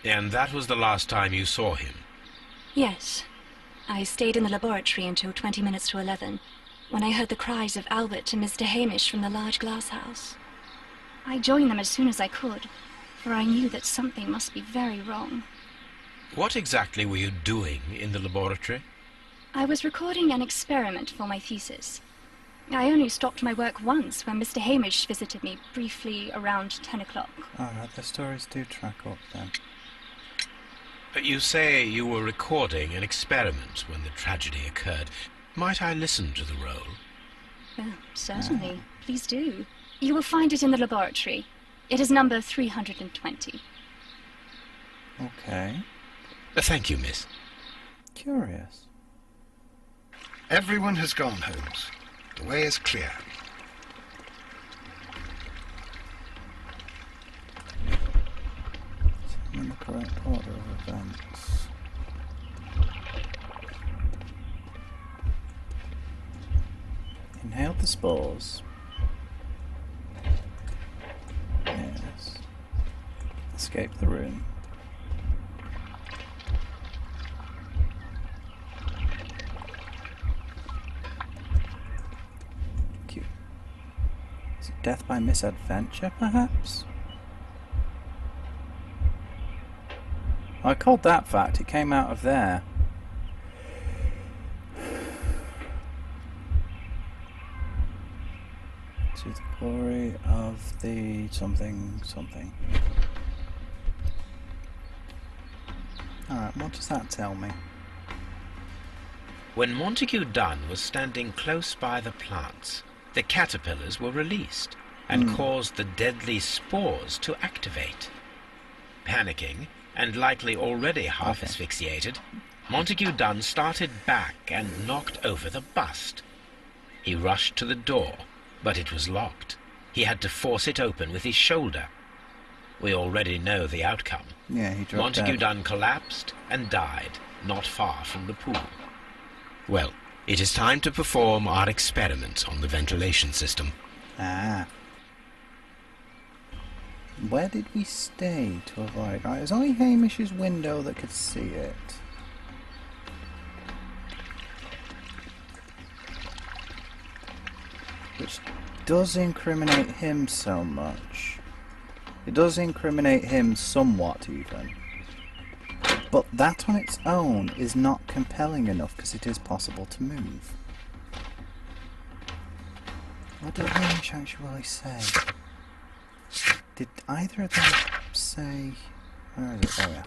And that was the last time you saw him? Yes. I stayed in the laboratory until 20 minutes to 11, when I heard the cries of Albert and Mr. Hamish from the large glass house. I joined them as soon as I could, for I knew that something must be very wrong. What exactly were you doing in the laboratory? I was recording an experiment for my thesis. I only stopped my work once when Mr. Hamish visited me briefly around 10 o'clock. Alright, the stories do track up then. You say you were recording an experiment when the tragedy occurred. Might I listen to the roll? Certainly. Please do. You will find it in the laboratory. It is number 320. Okay. Thank you, miss. Curious. Everyone has gone, Holmes. The way is clear. In the correct order of events. Inhale the spores. Yes. Escape the room. Cute. Is it death by misadventure, perhaps? I called that fact, it came out of there. To the glory of the something. Alright, what does that tell me? When Montague Dunn was standing close by the plants, the caterpillars were released and caused the deadly spores to activate. Panicking, and likely already half asphyxiated, Montague Dunn started back and knocked over the bust. He rushed to the door, but it was locked. He had to force it open with his shoulder. We already know the outcome. Yeah, he dropped Montague dead. Dunn collapsed and died not far from the pool. Well, it is time to perform our experiment on the ventilation system. Ah. Where did we stay to avoid? Right, it was only Hamish's window that could see it. Which does incriminate him so much. It does incriminate him somewhat even. But that on its own is not compelling enough because it is possible to move. What did Hamish actually say? Did either of them say... Where is it? Oh yeah.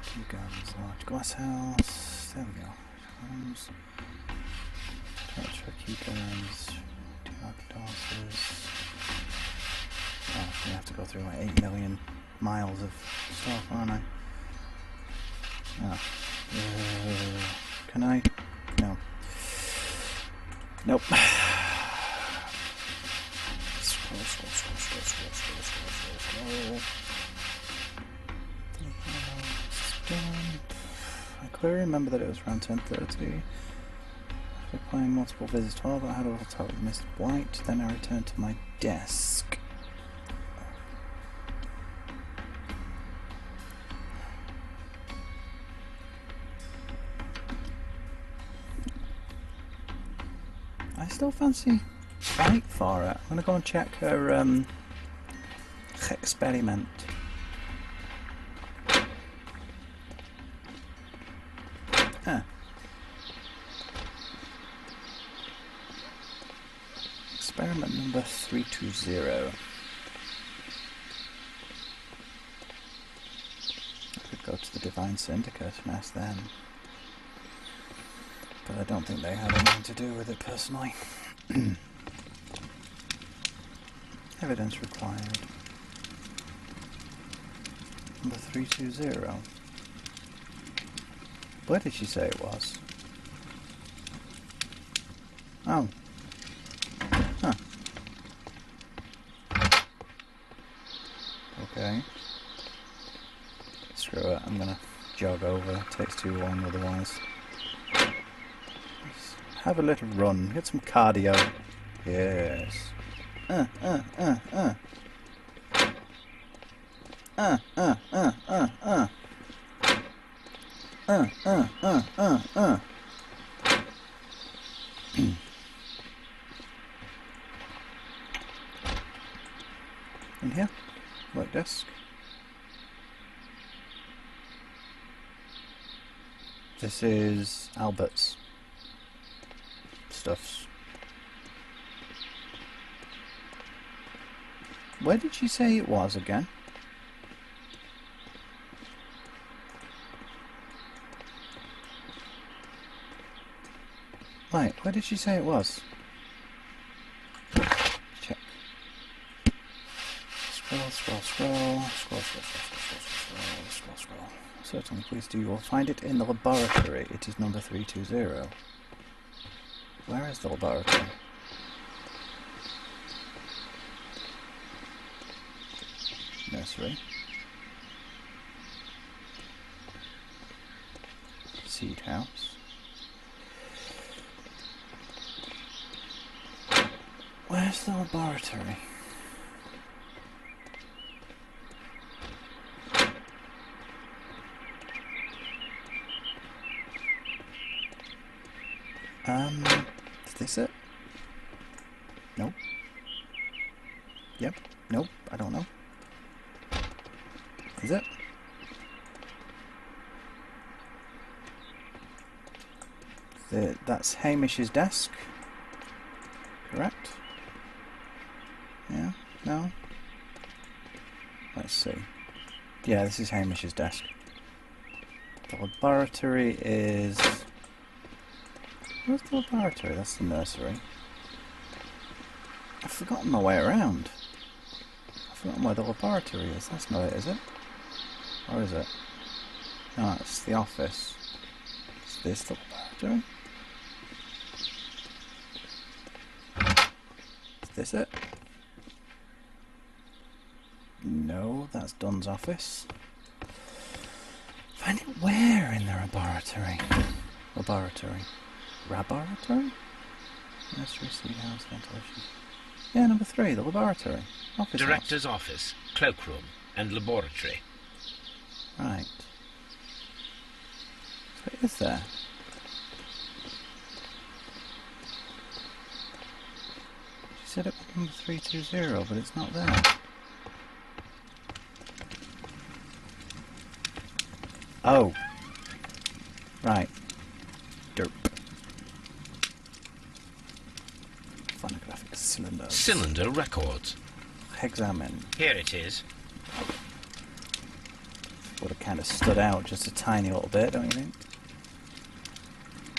Few guns, large glass house. There we go. Homes. Key guns. 2 arcadosses. Oh, we have to go through like 8 million miles of stuff, aren't I? Oh. Can I? No. Nope. Scroll. I clearly remember that it was around 10:30. After playing multiple visits to all, I had a little talk with Miss White, then I returned to my desk. I still fancy fight for it. I'm gonna go and check her experiment. Experiment number 320. I could go to the Divine Syndicate and ask them. But I don't think they had anything to do with it personally. Evidence required. Number 320. Where did she say it was? Oh. Huh. Okay. Screw it, I'm gonna jog over. It takes too long otherwise. Just have a little run, get some cardio. Yes. Uh. In here? Work desk. This is Albert's stuffs. Where did she say it was again? Right, where did she say it was? Check. Scroll. Certainly, please do. You will find it in the laboratory. It is number 320. Where is the laboratory? Nursery. Seed house. Where's the laboratory? Is this it? Nope. Yep. Nope. I don't know. Is it? That's Hamish's desk. Correct? Yeah? No? Let's see. Yeah, this is Hamish's desk. The laboratory is... Where's the laboratory? That's the nursery. I've forgotten my way around. I've forgotten where the laboratory is. That's not it, is it? Or is it? No, it's the office. Is this the laboratory? Is this it? No, that's Dunn's office. Find it where in the laboratory? Laboratory. Laboratory? Nursery, seed house, ventilation. Yeah, number 3, the laboratory. Office Director's house. office, cloakroom, and laboratory. Right. So it is there. She said it was number 320, but it's not there. Oh. Right. Derp. Phonographic cylinder. Cylinder records. Examine. Here it is. Would have kind of stood out just a tiny little bit, don't you think?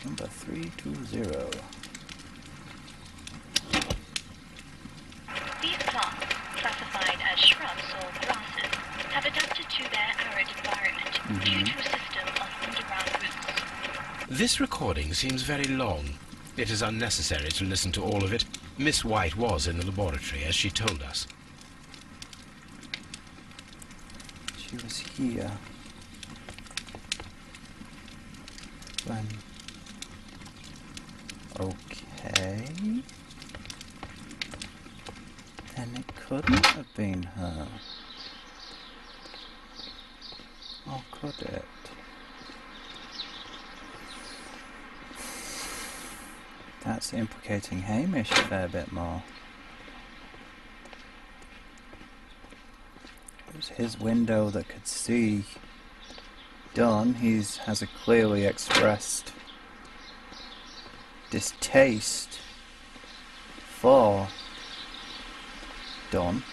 Number 320. These plants, classified as shrubs or grasses, have adapted to their arid environment due to a system of underground roots. This recording seems very long. It is unnecessary to listen to all of it. Miss White was in the laboratory, as she told us. She was here when... Okay... Then it couldn't have been her. Or could it? That's implicating Hamish a fair bit more. It was his window that could see Dunn. He has a clearly expressed distaste for Dunn.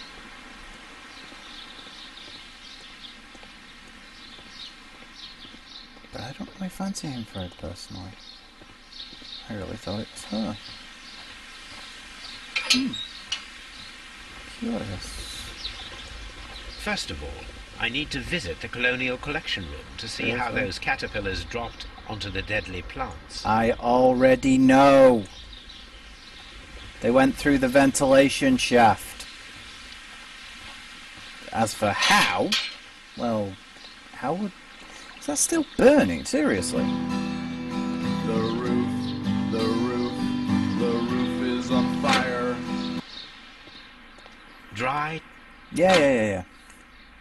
But I don't really fancy him for it personally. I really thought it was her. Curious. First of all, I need to visit the Colonial Collection Room to see how Okay. those caterpillars dropped onto the deadly plants. I already know. They went through the ventilation shaft. As for how, well, how would... Is that still burning? Seriously? The roof is on fire. Dry, Yeah.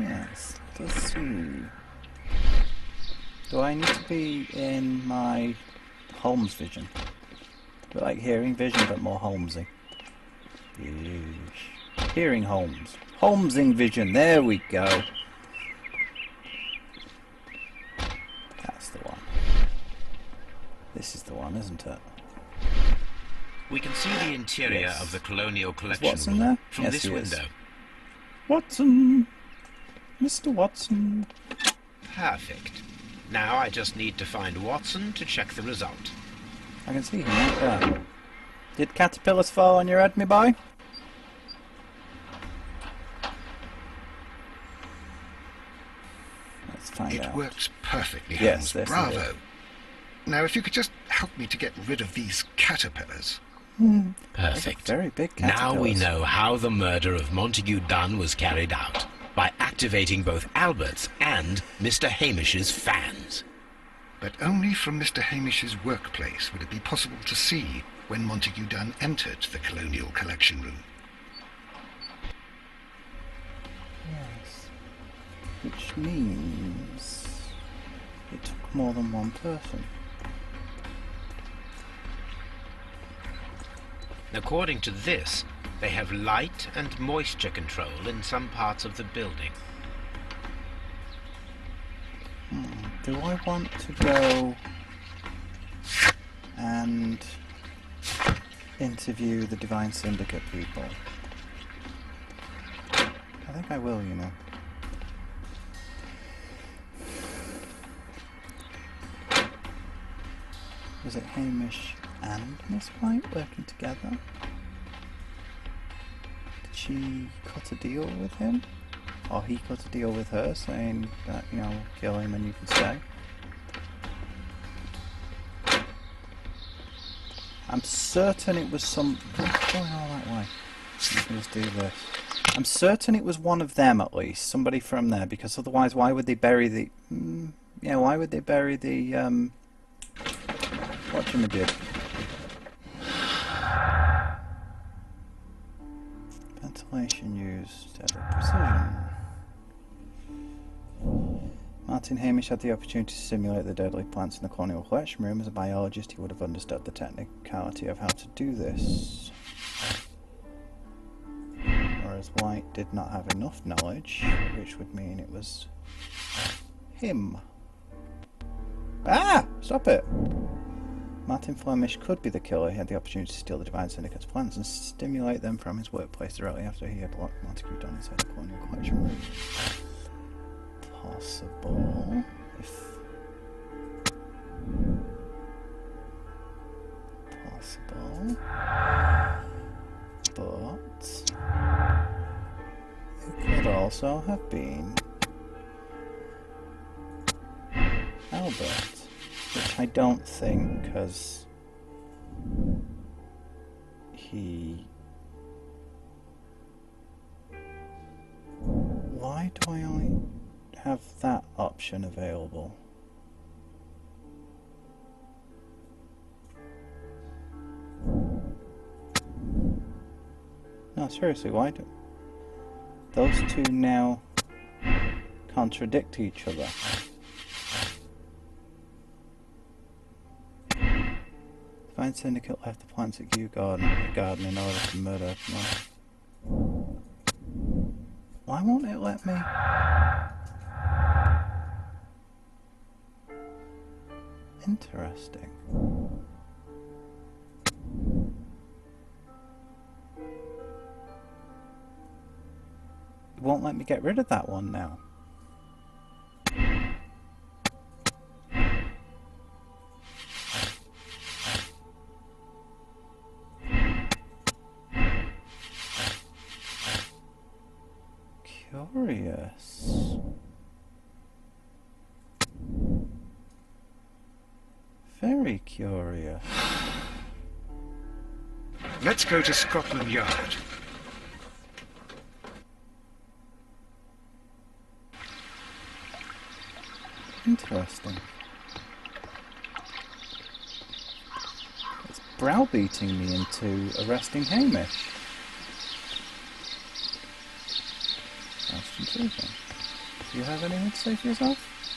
Yes, let's see. Do I need to be in my Holmes vision? A bit like hearing vision, but more Holmesy. Yeesh. Hearing Holmes. Holmesing vision, there we go. That's the one. This is the one, isn't it? We can see the interior Yes. of the Colonial Collection Watson Room there? from Yes, this he is. window. Watson! Mr. Watson. Perfect. Now I just need to find Watson to check the result. I can see him right there. Did caterpillars fall on your head, me boy? Let's find It out. works perfectly, Yes, Holmes. this Bravo. it is. Now, if you could just help me to get rid of these caterpillars. Perfect. Very big Now we caterpillars. know how the murder of Montague Dunn was carried out, by activating both Albert's and Mr. Hamish's fans. But only from Mr. Hamish's workplace would it be possible to see when Montague Dunn entered the Colonial Collection Room. Yes. Which means it took more than one person. According to this, they have light and moisture control in some parts of the building. Do I want to go and interview the Divine Syndicate people? I think I will, you know. Was it Hamish and Miss White working together? Did she cut a deal with him? Or he cut a deal with her, saying that, you know, kill him and you can stay? I'm certain it was some... What's going all that way? Let me just do this. I'm certain it was one of them, at least. Somebody from there, because otherwise why would they bury the... yeah, why would they bury the... whatchamajig? Ventilation used at precision. Martin Hamish had the opportunity to simulate the deadly plants in the Colonial Collection Room. As a biologist, he would have understood the technicality of how to do this. Whereas White did not have enough knowledge, which would mean it was him. Ah! Stop it! Martin Flemish could be the killer. He had the opportunity to steal the Divine Syndicate's plans and stimulate them from his workplace directly after he had locked Montague Dunn inside the Colonial Collection Room. Possible. Possible. But it could also have been Albert, which I don't think, because he... Why do I only have that option available? No, seriously, why do those two now contradict each other? Divine Syndicate left the plants at Kew Garden in order to murder. Why won't it let me? Interesting. It won't let me get rid of that one now. Curious. Very curious. Let's go to Scotland Yard. Interesting. It's browbeating me into arresting Hamish. That's intriguing. Do you have anything to say for yourself?